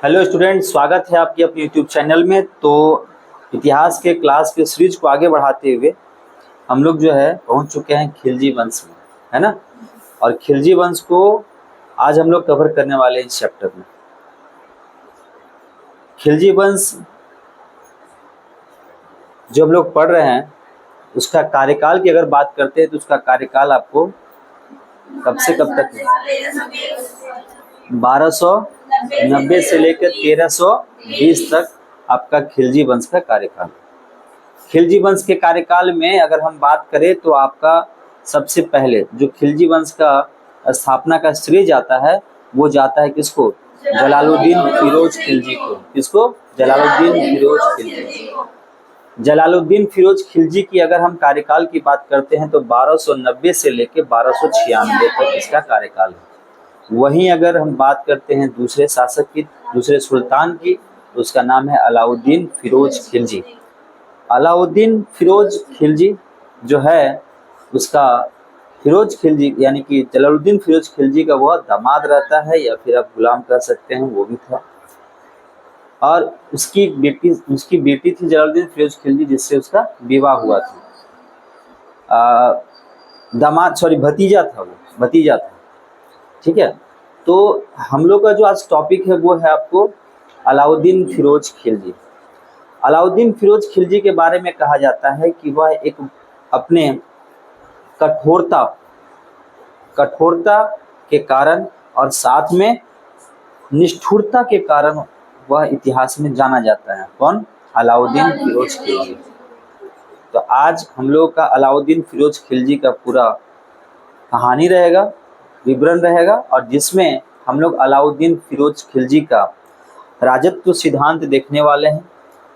Hello student, स्वागत है आपके अपने यूट्यूब चैनल में। तो इतिहास के क्लास के सीरीज को आगे बढ़ाते हुए हम लोग जो है पहुंच चुके हैं खिलजी वंश में, है ना। और खिलजी वंश को आज हम लोग कवर करने वाले हैं इस चैप्टर में। खिलजी वंश जो हम लोग पढ़ रहे हैं उसका कार्यकाल की अगर बात करते हैं तो उसका कार्यकाल आपको कब से कब तक है? 1290 से लेकर 1320 तक आपका खिलजी वंश का कार्यकाल। खिलजी वंश के कार्यकाल में अगर हम बात करें तो आपका सबसे पहले जो खिलजी वंश का स्थापना का श्रेय जाता है वो जाता है किसको? जलालुद्दीन फिरोज खिलजी को। किसको? जलालुद्दीन फिरोज खिलजी। जलालुद्दीन फिरोज खिलजी की अगर हम कार्यकाल की बात करते हैं तो 1290 से लेकर 1296 तक इसका कार्यकाल है। वहीं अगर हम बात करते हैं दूसरे शासक की, दूसरे सुल्तान की, तो उसका नाम है अलाउद्दीन फिरोज खिलजी। अलाउद्दीन फिरोज खिलजी जो है उसका फिरोज खिलजी यानी कि जलालुद्दीन फिरोज खिलजी का वह दामाद रहता है या फिर आप गुलाम कह सकते हैं, वो भी था। और उसकी बेटी थी जलालुद्दीन फिरोज खिलजी जिससे उसका विवाह हुआ था। भतीजा था, वो भतीजा था। ठीक है, तो हम लोग का जो आज टॉपिक है वो है आपको अलाउद्दीन फिरोज खिलजी। अलाउद्दीन फिरोज खिलजी के बारे में कहा जाता है कि वह एक अपने कठोरता के कारण और साथ में निष्ठुरता के कारण वह इतिहास में जाना जाता है। कौन? अलाउद्दीन फिरोज खिलजी। तो आज हम लोग का अलाउद्दीन फिरोज खिलजी का पूरा कहानी रहेगा, विवरण रहेगा, और जिसमें हम लोग अलाउद्दीन फिरोज खिलजी का राजत्व सिद्धांत देखने वाले हैं।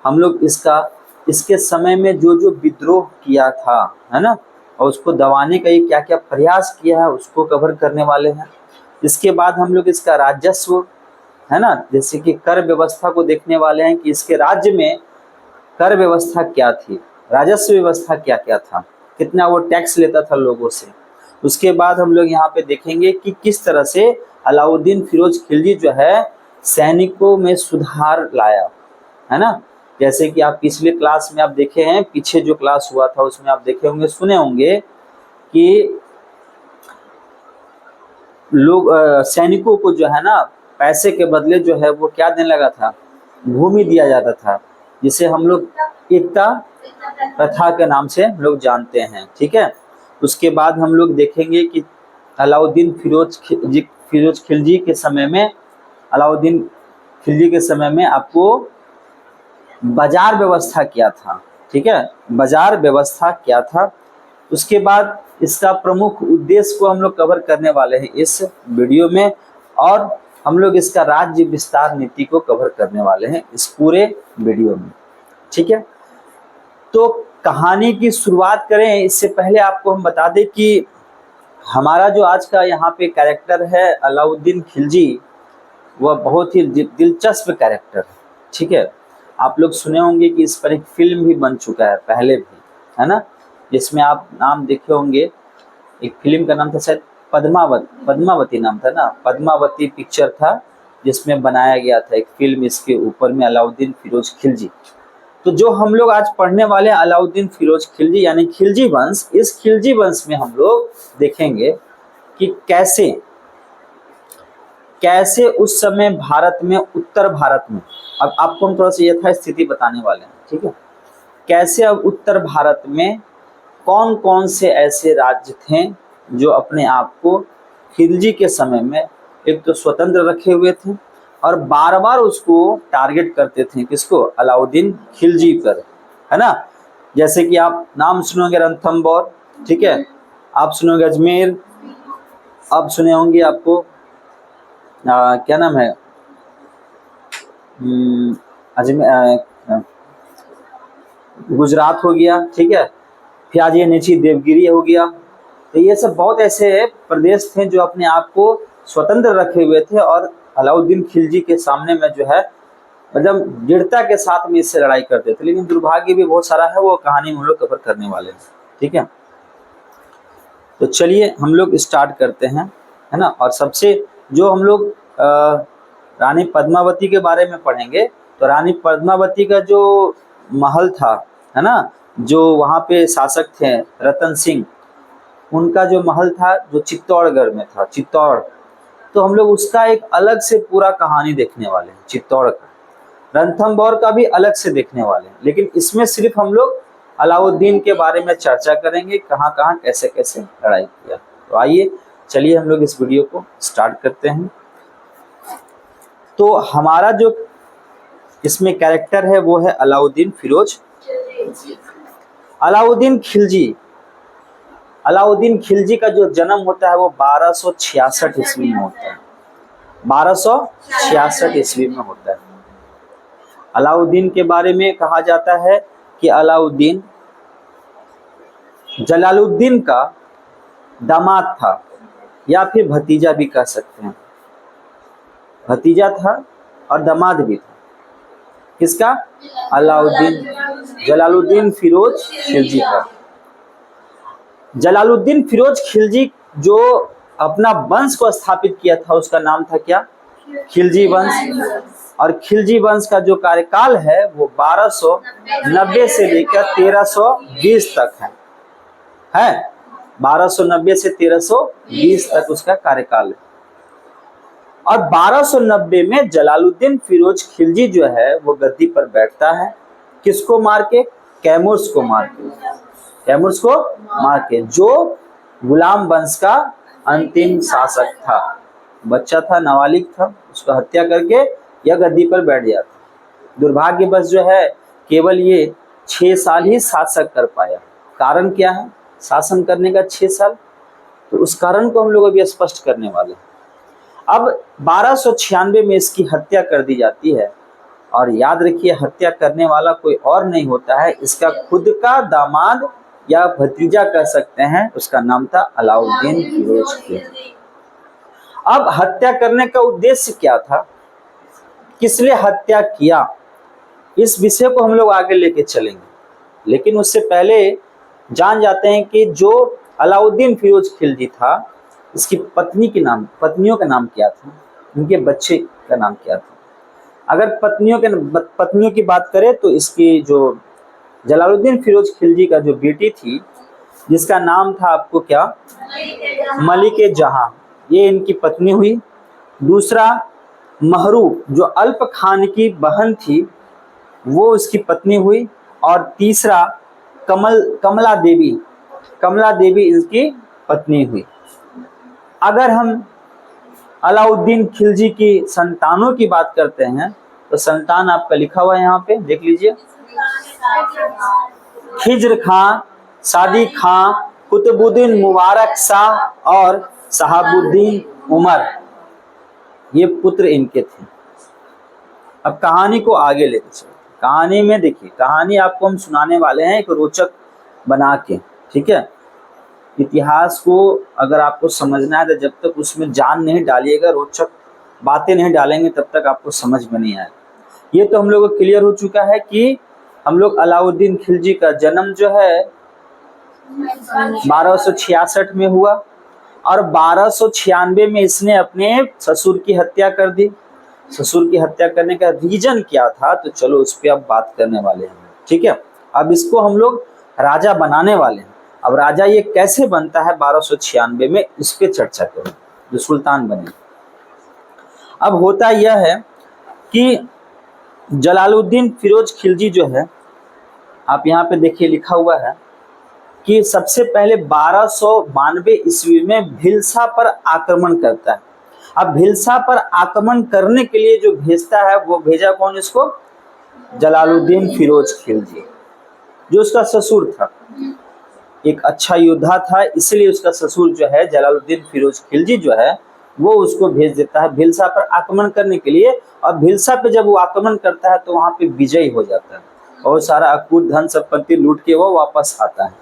हम लोग इसके समय में जो जो विद्रोह किया था, है ना, और उसको दबाने का ये क्या क्या प्रयास किया है उसको कवर करने वाले हैं। इसके बाद हम लोग इसका राजस्व, है ना, जैसे कि कर व्यवस्था को देखने वाले हैं कि इसके राज्य में कर व्यवस्था क्या थी, राजस्व व्यवस्था क्या क्या था, कितना वो टैक्स लेता था लोगों से। उसके बाद हम लोग यहाँ पे देखेंगे कि किस तरह से अलाउद्दीन फिरोज खिलजी जो है सैनिकों में सुधार लाया, है ना। जैसे कि आप पिछले क्लास में आप देखे हैं, पीछे जो क्लास हुआ था उसमें आप देखे होंगे, सुने होंगे कि लोग सैनिकों को जो है ना पैसे के बदले जो है वो क्या देने लगा था? भूमि दिया जाता था, जिसे हम लोग एकता प्रथा के नाम से लोग जानते हैं। ठीक है, उसके बाद हम लोग देखेंगे कि अलाउद्दीन फिरोज खिलजी के समय में, अलाउद्दीन खिलजी के समय में आपको बाजार व्यवस्था क्या था। ठीक है, बाजार व्यवस्था क्या था। उसके बाद इसका प्रमुख उद्देश्य को हम लोग कवर करने वाले हैं इस वीडियो में, और हम लोग इसका राज्य विस्तार नीति को कवर करने वाले हैं इस पूरे वीडियो में। ठीक है, तो कहानी की शुरुआत करें इससे पहले आपको हम बता दें कि हमारा जो आज का यहाँ पे कैरेक्टर है अलाउद्दीन खिलजी, वह बहुत ही दिलचस्प कैरेक्टर है। ठीक है, आप लोग सुने होंगे कि इस पर एक फिल्म भी बन चुका है पहले भी, है ना, जिसमें आप नाम देखे होंगे। एक फिल्म का नाम था शायद पद्मावती नाम था ना, पद्मावती पिक्चर था जिसमें बनाया गया था एक फिल्म इसके ऊपर में, अलाउद्दीन फिरोज खिलजी। तो जो हम लोग आज पढ़ने वाले हैं अलाउद्दीन फिरोज खिलजी यानी खिलजी वंश, इस खिलजी वंश में हम लोग देखेंगे कि कैसे उस समय भारत में, उत्तर भारत में, अब आपको हम थोड़ा सा यथास्थिति बताने वाले हैं। ठीक है, कैसे अब उत्तर भारत में कौन कौन से ऐसे राज्य थे जो अपने आप को खिलजी के समय में एक तो स्वतंत्र रखे हुए थे और बार बार उसको टारगेट करते थे। किसको? अलाउद्दीन खिलजी पर, है ना। जैसे कि आप नाम सुनोगे रणथंबोर, ठीक है, आप सुनोगे अजमेर, आप सुने होंगे आपको क्या नाम है, अजमेर, गुजरात हो गया। ठीक है, प्याजी नीची देवगिरी हो गया। तो ये सब बहुत ऐसे प्रदेश थे जो अपने आप को स्वतंत्र रखे हुए थे और अलाउद्दीन खिलजी के सामने में जो है मतलब दृढ़ता के साथ में इससे लड़ाई करते थे। लेकिन दुर्भाग्य भी बहुत सारा है, वो कहानी हम लोग कवर करने वाले हैं। ठीक है, तो चलिए हम लोग स्टार्ट करते हैं, है ना। और सबसे जो हम लोग रानी पद्मावती के बारे में पढ़ेंगे तो रानी पद्मावती का जो महल था, है ना, जो वहाँ पे शासक थे रतन सिंह, उनका जो महल था जो चित्तौड़गढ़ में था, चित्तौड़, तो हम लोग उसका एक अलग से पूरा कहानी देखने वाले हैं। चित्तौड़ का, रणथंभौर का भी अलग से देखने वाले हैं, लेकिन इसमें सिर्फ हम लोग अलाउद्दीन के बारे में चर्चा करेंगे, कहाँ कहाँ कैसे कैसे लड़ाई किया। तो आइए चलिए हम लोग इस वीडियो को स्टार्ट करते हैं। तो हमारा जो इसमें कैरेक्टर है वो है अलाउद्दीन फिरोज, अलाउद्दीन खिलजी। अलाउद्दीन खिलजी का जो जन्म होता है वो 1266 ईस्वी में होता है, 1266 ईस्वी में होता है। अलाउद्दीन के बारे में कहा जाता है कि अलाउद्दीन जलालुद्दीन का दामाद था या फिर भतीजा भी कह सकते हैं। भतीजा था और दामाद भी था। किसका? अलाउद्दीन, जलालुद्दीन फिरोज खिलजी का। जलालुद्दीन फिरोज खिलजी जो अपना वंश को स्थापित किया था उसका नाम था क्या? खिलजी वंश। और खिलजी वंश का जो कार्यकाल है वो 1290 से लेकर 1320 तक है 1290 से 1320 तक उसका कार्यकाल है। और 1290 में जलालुद्दीन फिरोज खिलजी जो है वो गद्दी पर बैठता है। किसको मार के? कैमूर्स को मार के, कैमूर्स को मार के, जो गुलाम वंश का अंतिम शासक था। बच्चा था, नाबालिग था, उसको हत्या करके यह गद्दी पर बैठ जाता। दुर्भाग्यवश जो है केवल ये 6 साल ही शासक कर पाया। कारण क्या है शासन करने का 6 साल? तो उस कारण को हम लोग अभी स्पष्ट करने वाले हैं। अब 1296 में इसकी हत्या कर दी जाती है। और याद रखिए हत्या करने वाला कोई और नहीं होता है, इसका खुद का दामाद या भतीजा कह सकते हैं, उसका नाम था अलाउद्दीन फिरोज खिलजी। अब हत्या करने का उद्देश्य क्या था, किस लिए हत्या किया, इस विषय को हम लोग आगे लेके चलेंगे। लेकिन उससे पहले जान जाते हैं कि जो अलाउद्दीन फिरोज खिलजी था इसकी पत्नियों का नाम क्या था, उनके बच्चे का नाम क्या था। अगर पत्नियों की बात करें तो इसकी जो जलालुद्दीन फिरोज खिलजी का जो बेटी थी जिसका नाम था आपको क्या? मलिक जहां, ये इनकी पत्नी हुई। दूसरा महरू जो अल्प खान की बहन थी वो उसकी पत्नी हुई। और तीसरा कमला देवी इसकी पत्नी हुई। अगर हम अलाउद्दीन खिलजी की संतानों की बात करते हैं तो संतान आपका लिखा हुआ है यहाँ पे, देख लीजिए। खिज्र खां, सादी खां, कुतुबुद्दीन मुबारक शाह और शहाबुद्दीन उमर, ये पुत्र इनके थे। अब कहानी को आगे लेते चलते। कहानी में देखिए, कहानी आपको हम सुनाने वाले हैं एक रोचक बना के, ठीक है। इतिहास को अगर आपको समझना है तो जब तक उसमें जान नहीं डालिएगा, रोचक बातें नहीं डालेंगे, तब तक आपको समझ में नहीं आएगा। ये तो हम लोग को क्लियर हो चुका है कि हम लोग अलाउद्दीन खिलजी का जन्म जो है 1266 में हुआ और 1296 में इसने अपने ससुर की हत्या कर दी। ससुर की हत्या करने का रीजन क्या था तो चलो उस पर अब बात करने वाले हैं, ठीक है। अब इसको हम लोग राजा बनाने वाले हैं। अब राजा ये कैसे बनता है 1296 में, इस पे चर्चा करें, जो सुल्तान बने। अब होता यह है कि जलालुद्दीन फिरोज खिलजी जो है, आप यहाँ पे देखिए लिखा हुआ है कि सबसे पहले 1292 ईस्वी में भिलसा पर आक्रमण करता है। अब भिलसा पर आक्रमण करने के लिए जो भेजता है वो भेजा कौन इसको? जलालुद्दीन फिरोज खिलजी, जो उसका ससुर था। एक अच्छा योद्धा था, इसलिए उसका ससुर जो है जलालुद्दीन फिरोज खिलजी जो है वो उसको भेज देता है भिलसा पर आक्रमण करने के लिए। और भिलसा पे जब वो आक्रमण करता है तो वहां पे विजयी हो जाता है और सारा अकूत धन संपत्ति लूट के वो वापस आता है।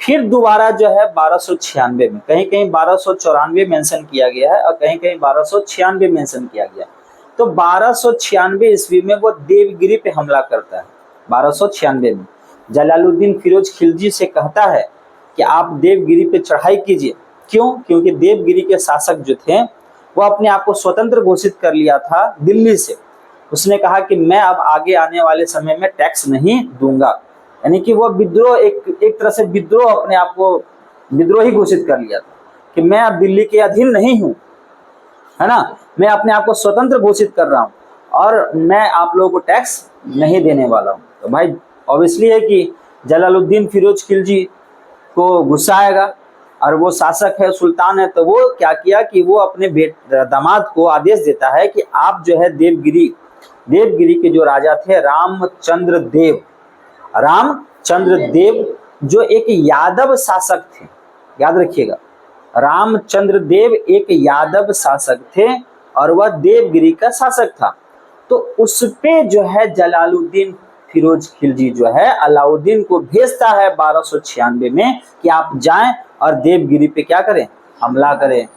फिर दोबारा जो है 1296 में, कहीं कहीं 1294 मेंशन किया गया है और कहीं कहीं 1296 मेंशन किया गया। तो 1296 ईस्वी में वो देवगिरी पे हमला करता है। 1296 में जलालुद्दीन फिरोज खिलजी से कहता है कि आप देवगिरी पे चढ़ाई कीजिए। क्यों? क्योंकि देवगिरी के शासक जो थे वो अपने आप को स्वतंत्र घोषित कर लिया था दिल्ली से। उसने कहा कि मैं अब आगे आने वाले समय में टैक्स नहीं दूंगा, यानी कि वो विद्रोह, एक तरह से विद्रोह, अपने आप को विद्रोही घोषित कर लिया था कि मैं अब दिल्ली के अधीन नहीं हूं, है ना, मैं अपने आप को स्वतंत्र घोषित कर रहा हूं और मैं आप लोगों को टैक्स नहीं देने वाला हूं। तो भाई ऑब्वियसली है कि जलालुद्दीन फिरोज खिलजी को गुस्सा आएगा, और वो शासक है, सुल्तान है, तो वो क्या किया कि वो अपने दामाद को आदेश देता है कि आप जो है देवगिरी के जो राजा थे रामचंद्र देव जो एक यादव शासक थे, याद रखिएगा, रामचंद्र देव एक यादव शासक थे और वह देवगिरी का शासक था। तो उस पे जो है जलालुद्दीन फिरोज खिलजी जो है अलाउद्दीन को भेजता है 1296 में कि आप जाएं और देवगिरी पे क्या करें, हमला करें।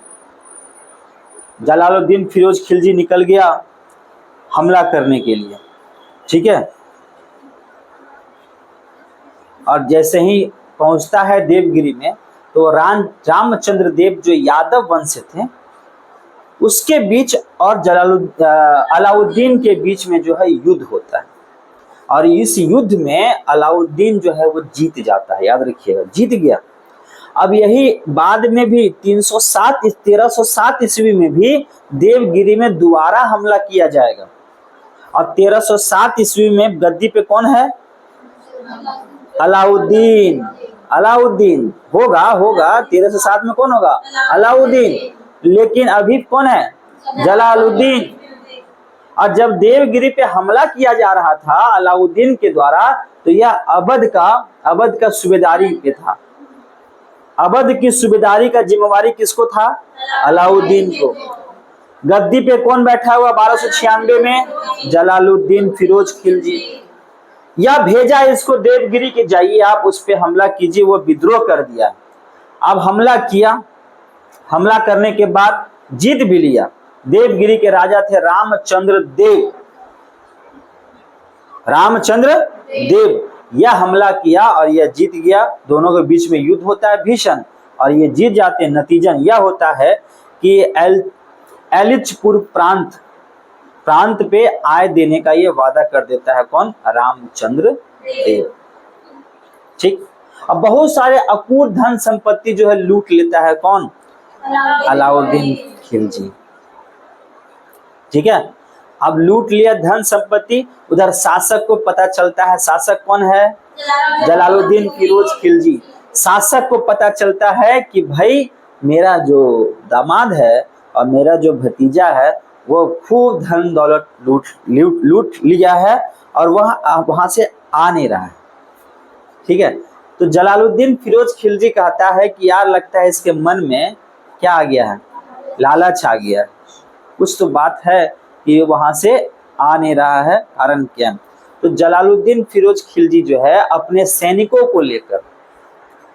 जलालुद्दीन फिरोज खिलजी निकल गया हमला करने के लिए, ठीक है। और जैसे ही पहुंचता है देवगिरी में तो रामचंद्र देव जो यादव वंश थे उसके बीच और अलाउद्दीन के बीच में जो है युद्ध होता है, और इस युद्ध में अलाउद्दीन जो है वो जीत जाता है, याद रखिएगा, जीत गया। अब यही बाद में भी 1307 ईस्वी में भी देवगिरी में दोबारा हमला किया जाएगा, और 1307 ईस्वी में गद्दी पे कौन है, अलाउद्दीन होगा 1307 में कौन होगा, अलाउद्दीन, लेकिन अभी कौन है, जलालुद्दीन। और जब देवगिरी पे हमला किया जा रहा था अलाउद्दीन के द्वारा, तो यह अवध का सूबेदारी पे था। अवध की सूबेदारी का जिम्मेवारी किसको था, अलाउद्दीन को। गद्दी पे कौन बैठा हुआ 1296 में, जलालुद्दीन फिरोज खिलजी। या भेजा इसको देवगिरी के, जाइए आप उस पे हमला कीजिए, वो विद्रोह कर दिया। अब हमला किया, हमला करने के बाद जीत भी लिया। देवगिरी के राजा थे रामचंद्र देव, यह हमला किया और यह जीत गया। दोनों के बीच में युद्ध होता है भीषण, और ये जीत जाते हैं। नतीजन यह होता है कि एलिचपुर प्रांत पे आय देने का ये वादा कर देता है कौन, रामचंद्र देव, ठीक। अब बहुत सारे अकूत धन संपत्ति जो है लूट लेता है कौन, अलाउद्दीन खिलजी, ठीक है। अब लूट लिया धन संपत्ति, उधर शासक को पता चलता है, शासक कौन है, जलालुद्दीन फिरोज खिलजी। शासक को पता चलता है कि भाई मेरा जो दामाद है और मेरा जो भतीजा है वो खूब धन दौलत लूट लिया है और वहां से आ नहीं रहा है, ठीक है। तो जलालुद्दीन फिरोज खिलजी कहता है कि यार लगता है इसके मन में क्या आ गया है, लालच आ गया है, कुछ तो बात है कि वहां से आ नहीं रहा है, कारण क्या। तो जलालुद्दीन फिरोज खिलजी जो है अपने सैनिकों को लेकर,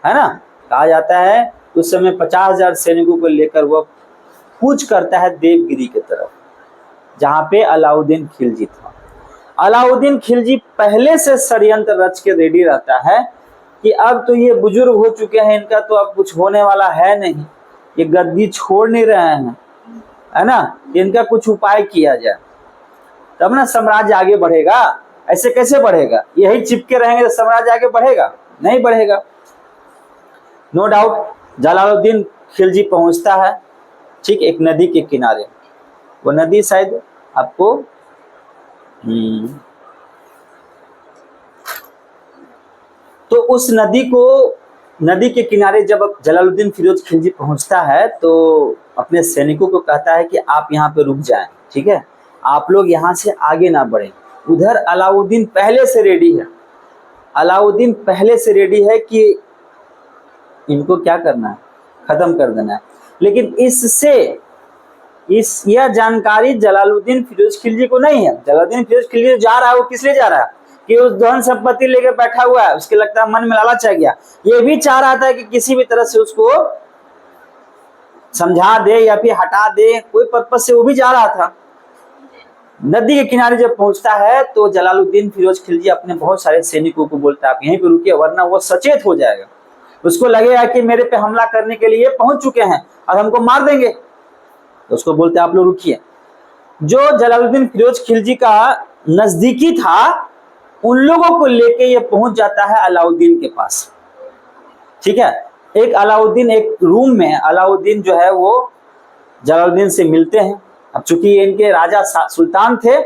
है ना, कहा जाता है उस समय 50,000 सैनिकों को लेकर वह कूच करता है देवगिरी की तरफ, जहां पे अलाउद्दीन खिलजी था। अलाउद्दीन खिलजी पहले से षड्यंत्र रच के रेडी रहता है कि अब तो ये बुजुर्ग हो चुके हैं, इनका तो अब कुछ होने वाला है नहीं, ये गद्दी छोड़ नहीं रहे हैं, है ना, इनका कुछ उपाय किया जाए तब ना साम्राज्य आगे बढ़ेगा। ऐसे कैसे बढ़ेगा, यही चिपके रहेंगे तो साम्राज्य आगे बढ़ेगा, नहीं बढ़ेगा। नो डाउट जलालुद्दीन खिलजी पहुंचता है, ठीक, एक नदी के किनारे। वो नदी शायद आपको तो उस नदी के किनारे जब जलालुद्दीन फिरोज खिलजी पहुंचता है तो अपने सैनिकों को कहता है कि आप यहाँ पे रुक जाएं, ठीक है, आप लोग यहाँ से आगे ना बढ़ें। उधर अलाउद्दीन पहले से रेडी है कि इनको क्या करना है, खत्म कर देना है। लेकिन यह जानकारी जलालुद्दीन फिरोज खिलजी को नहीं है। जलालुद्दीन फिरोज खिलजी जा रहा है, वो किस लिए जा रहा है कि उस धन संपत्ति लेकर बैठा हुआ है, उसके लगता है मन में लालच आ गया। ये भी चाह रहा था कि किसी भी तरह से उसको समझा दे या फिर हटा दे, कोई पर्पज से वो भी जा रहा था। नदी के किनारे जब पहुंचता है तो जलालुद्दीन फिरोज खिलजी अपने बहुत सारे सैनिकों को बोलता है आप यहीं पे रुकिए, वरना वो सचेत हो जाएगा, उसको लगेगा कि मेरे पे हमला करने के लिए पहुंच चुके हैं और हमको मार देंगे। तो उसको बोलते हैं, आप लोग रुकिए, जो जलालुद्दीन फिरोज खिलजी का नजदीकी था उन लोगों को लेके ये पहुंच जाता है अलाउद्दीन के पास। ठीक है, एक अलाउद्दीन, एक रूम में अलाउद्दीन जो है वो जलालुद्दीन से मिलते हैं। अब चूंकि इनके राजा सुल्तान थे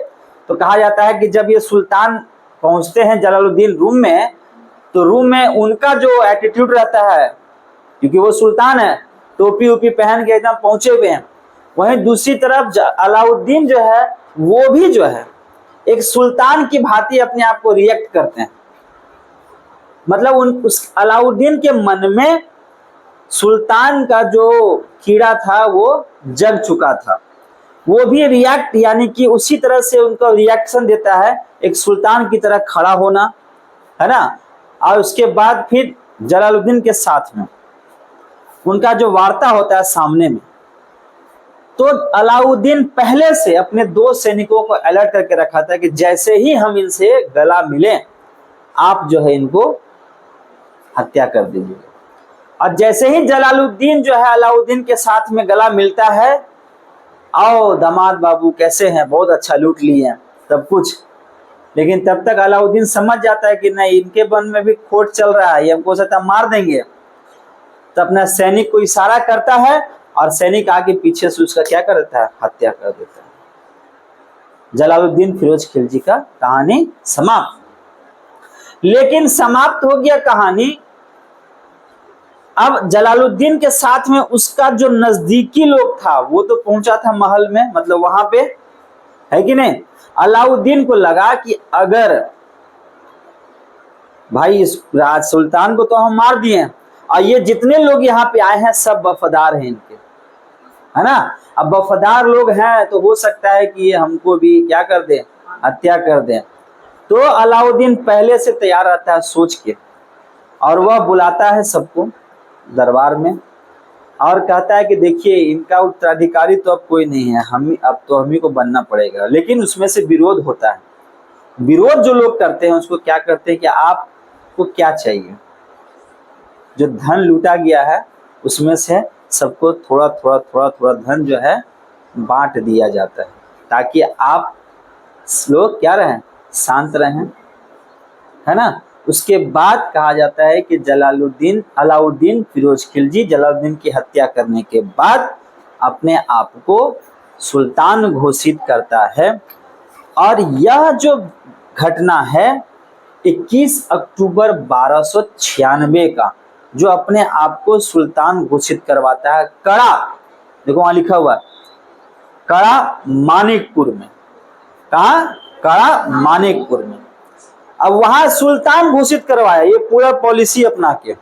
तो कहा जाता है कि जब ये सुल्तान पहुंचते हैं जलालुद्दीन रूम में, तो रूम में उनका जो एटीट्यूड रहता है, क्योंकि वो सुल्तान है, टोपी उपी पहन के एकदम पहुंचे हुए हैं, वहीं दूसरी तरफ अलाउद्दीन जो है वो भी जो है एक सुल्तान की भांति अपने आप को रिएक्ट करते हैं। मतलब उस अलाउद्दीन के मन में सुल्तान का जो कीड़ा था वो जग चुका था, वो भी रिएक्ट, यानी कि उसी तरह से उनका रिएक्शन देता है, एक सुल्तान की तरह खड़ा होना, है ना। और उसके बाद फिर जलालुद्दीन के साथ में उनका जो वार्ता होता है सामने में, तो अलाउद्दीन पहले से अपने 2 सैनिकों को अलर्ट करके रखा था कि जैसे ही हम इनसे गला मिले आप जो है इनको हत्या कर दीजिए। और जैसे ही जलालुद्दीन जो है अलाउद्दीन के साथ में गला मिलता है, आओ दामाद बाबू कैसे हैं, बहुत अच्छा लूट लिए हैं सब कुछ, लेकिन तब तक अलाउद्दीन समझ जाता है कि नहीं, इनके मन में भी खोट चल रहा है, ये हमको सकता मार देंगे। तो अपना सैनिक को इशारा करता है और सैनिक आगे पीछे से उसका क्या कर देता है, हत्या कर देता है। जलालुद्दीन फिरोज खिलजी का कहानी समाप्त। लेकिन समाप्त हो गया कहानी, अब जलालुद्दीन के साथ में उसका जो नजदीकी लोग था वो तो पहुंचा था महल में, मतलब वहां पे, है कि नहीं। अलाउद्दीन को लगा कि अगर भाई इस राज सुल्तान को तो हम मार दिए और ये जितने लोग यहाँ पे आए हैं सब वफादार हैं इनके, है ना। अब वफादार लोग हैं तो हो सकता है कि ये हमको भी क्या कर दे, हत्या कर दे। तो अलाउद्दीन पहले से तैयार रहता है सोच के, और वह बुलाता है सबको दरबार में और कहता है कि देखिए इनका उत्तराधिकारी तो अब कोई नहीं है, अब तो हम ही को बनना पड़ेगा। लेकिन उसमें से विरोध होता है। विरोध जो लोग करते हैं उसको क्या करते हैं कि आपको क्या चाहिए, जो धन लूटा गया है उसमें से सबको थोड़ा थोड़ा थोड़ा थोड़ा धन जो है बांट दिया जाता है, ताकि आप लोग क्या रहें, शांत रहें, है ना। उसके बाद कहा जाता है कि अलाउद्दीन फिरोज खिलजी जलालुद्दीन की हत्या करने के बाद अपने आप को सुल्तान घोषित करता है। और यह जो घटना है 21 अक्टूबर 1296 का, जो अपने आप को सुल्तान घोषित करवाता है कड़ा, देखो वहां लिखा हुआ कड़ा मानिकपुर में, कहा, कड़ा मानिकपुर में। अब वहां सुल्तान घोषित करवाया, ये पूरा पॉलिसी अपना के,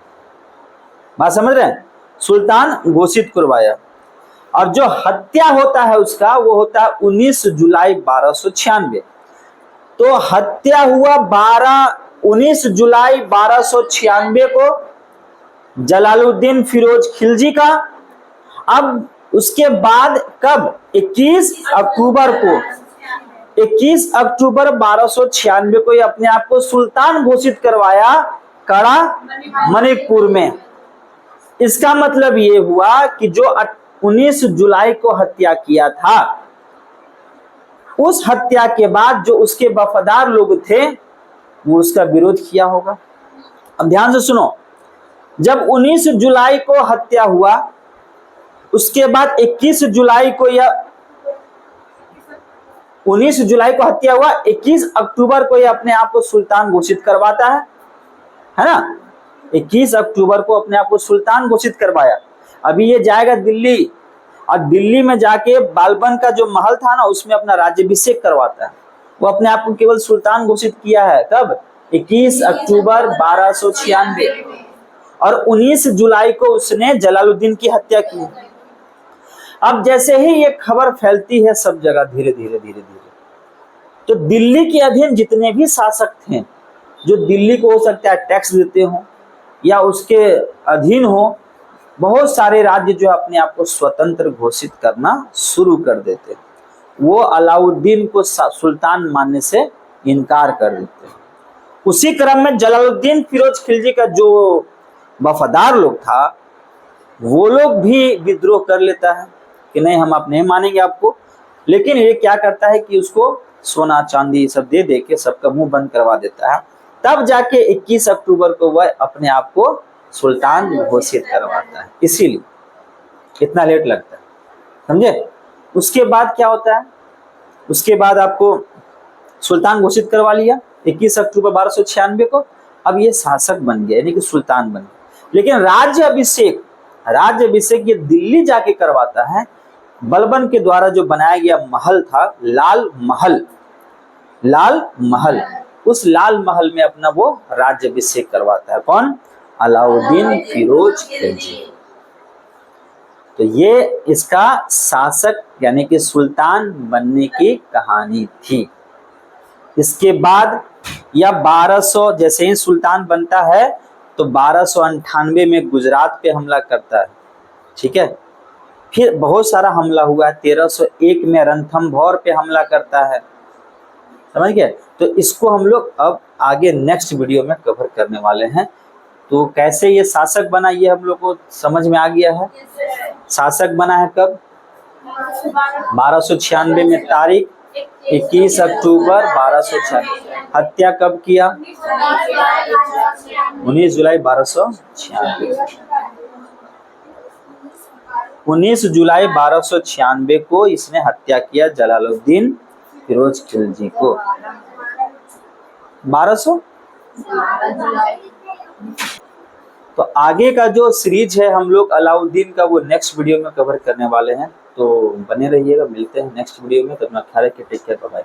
बात समझ रहे हैं, सुल्तान घोषित करवाया। और जो हत्या होता है उसका वो होता है 19 जुलाई 1296। तो हत्या हुआ 19 जुलाई 1296 को जलालुद्दीन फिरोज खिलजी का। अब उसके बाद कब, 21 अक्टूबर 1296 को अपने आप को सुल्तान घोषित करवाया कड़ा मणिकपुर में। इसका मतलब ये हुआ कि जो 19 जुलाई को हत्या किया था, उस हत्या के बाद जो उसके वफादार लोग थे वो उसका विरोध किया होगा। अब ध्यान से सुनो, जब 19 जुलाई को हत्या हुआ, उसके बाद 21 जुलाई को यह 19 जुलाई को हत्या हुआ, 21 अक्टूबर को यह अपने आप को सुल्तान घोषित करवाता है ना। 21 अक्टूबर को अपने आप को सुल्तान घोषित करवाया। अभी ये जाएगा दिल्ली, और दिल्ली में जाके बालबन का जो महल था ना उसमें अपना राज्याभिषेक करवाता है। वो अपने आप को केवल सुल्तान घोषित किया है कब, 21 अक्टूबर 1296, और 19 जुलाई को उसने जलालुद्दीन की हत्या की। अब जैसे ही ये खबर फैलती है सब जगह धीरे धीरे धीरे धीरे, तो दिल्ली के अधीन जितने भी शासक थे, जो दिल्ली को हो सकता है टैक्स देते हो या उसके अधीन हो, बहुत सारे राज्य जो अपने आप को स्वतंत्र घोषित करना शुरू कर देते, वो अलाउद्दीन को सुल्तान मानने से इनकार कर देते। उसी क्रम में जलालुद्दीन फिरोज खिलजी का जो वफादार लोग था वो लोग भी विद्रोह कर लेता है कि नहीं हम आप नहीं मानेंगे आपको, लेकिन ये क्या करता है कि उसको सोना चांदी सब दे दे के सबका मुंह बंद करवा देता है। तब जाके 21 अक्टूबर को वह अपने आप को सुल्तान घोषित करवाता है, इसीलिए इतना लेट लगता है, समझे। उसके बाद क्या होता है, उसके बाद आपको सुल्तान घोषित करवा लिया 21 अक्टूबर 1296 को। अब ये शासक बन गया, यानी कि सुल्तान बन गया। लेकिन राज्य अभिषेक ये दिल्ली जाके करवाता है। बलबन के द्वारा जो बनाया गया महल था, लाल महल, उस लाल महल में अपना वो राज्य अभिषेक करवाता है। कौन? अलाउद्दीन फिरोज खिलजी। तो ये इसका शासक यानी कि सुल्तान बनने की कहानी थी। इसके बाद या 1200 जैसे ही सुल्तान बनता है तो 1298 में गुजरात पे हमला करता है, ठीक है। फिर बहुत सारा हमला हुआ है, 1301 में रणथंभौर पे हमला करता है, समझ गए। तो इसको हम लोग अब आगे नेक्स्ट वीडियो में कवर करने वाले हैं। तो कैसे ये शासक बना ये हम लोग को समझ में आ गया है। शासक बना है कब? 1296 में, तारीख 21 अक्टूबर 1296। हत्या कब किया? 19 जुलाई 1296। 19 जुलाई 1296 को इसने हत्या किया जलालुद्दीन फिरोज खिलजी को। 1200। तो आगे का जो सीरीज है हम लोग अलाउद्दीन का वो नेक्स्ट वीडियो में कवर करने वाले हैं। तो बने रहिएगा, मिलते हैं नेक्स्ट वीडियो में। तो अपना ख्याल रखिए, टेक केयर, बाय बाय।